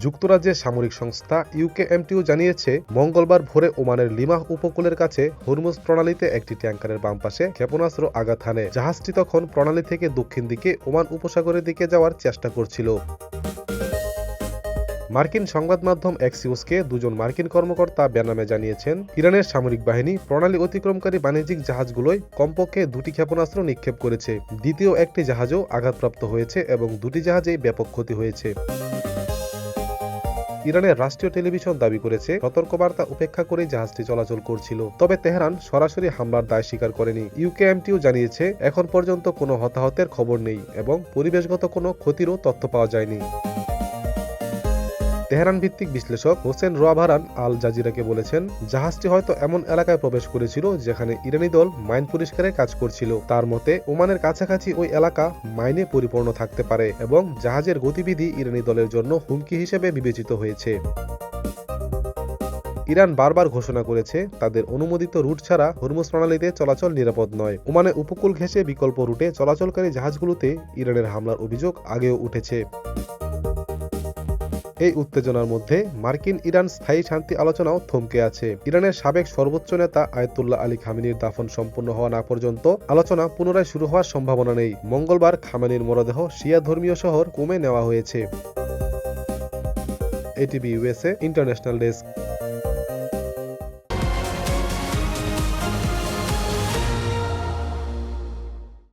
যুক্তরাজ্যের সামরিক সংস্থা ইউকেএমটিও জানিয়েছে, মঙ্গলবার ভোরে ওমানের লিমাহ উপকূলের কাছে হরমুজ প্রণালীতে একটি ট্যাঙ্কারের বাম পাশে ক্ষেপণাস্ত্র আঘাত হানে। জাহাজটি তখন প্রণালী থেকে দক্ষিণ দিকে ওমান উপসাগরের দিকে যাওয়ার চেষ্টা করছিল। মার্কিন সংবাদ মাধ্যম এক্সিওসকে দুজন মার্কিন কর্মকর্তা বেনামে জানিয়েছেন, ইরানের সামরিক বাহিনী প্রণালী অতিক্রমকারী বাণিজ্যিক জাহাজগুলোয় কমপক্ষে 2টি ক্ষেপণাস্ত্র নিক্ষেপ করেছে। দ্বিতীয় একটি জাহাজও আঘাতপ্রাপ্ত হয়েছে এবং 2টি জাহাজেই ব্যাপক ক্ষতি হয়েছে। ইরানের রাষ্ট্রীয় টেলিভিশন দাবি করেছে, সতর্কবার্তা উপেক্ষা করেই জাহাজটি চলাচল করছিল। তবে তেহরান সরাসরি হামলার দায় স্বীকার করেনি। ইউকেএমটিও জানিয়েছে, এখন পর্যন্ত কোনো হতাহতের খবর নেই এবং পরিবেশগত কোনো ক্ষতিরও তথ্য পাওয়া যায়নি। তেহরান ভিত্তিক বিশ্লেষক হোসেন রোয়াভারান আল জাজিরাকে বলেছেন, জাহাজটি হয়তো এমন এলাকায় প্রবেশ করেছিল যেখানে ইরানি দল মাইন পরিষ্কারের কাজ করছিল। তার মতে, ওমানের কাছাকাছি ওই এলাকা মাইনে পরিপূর্ণ থাকতে পারে এবং জাহাজের গতিবিধি ইরানি দলের জন্য হুমকি হিসেবে বিবেচিত হয়েছে। ইরান বারবার ঘোষণা করেছে, তাদের অনুমোদিত রুট ছাড়া হরমুজ প্রণালীতে চলাচল নিরাপদ নয়। ওমানের উপকূল ঘেঁষে বিকল্প রুটে চলাচলকারী জাহাজগুলোতে ইরানের হামলার অভিযোগ আগেও উঠেছে। এই উত্তেজনার মধ্যে মার্কিন ইরান স্থায়ী শান্তি আলোচনাও থমকে আছে। ইরানের সাবেক সর্বোচ্চ নেতা আয়াতুল্লাহ আলী খামেনির দাফন সম্পন্ন হওয়া না পর্যন্ত আলোচনা পুনরায় শুরু হওয়ার সম্ভাবনা নেই। মঙ্গলবার খামেনির মরদেহ শিয়া ধর্মীয় শহর কুমে নেওয়া হয়েছে। ATV USA international desk.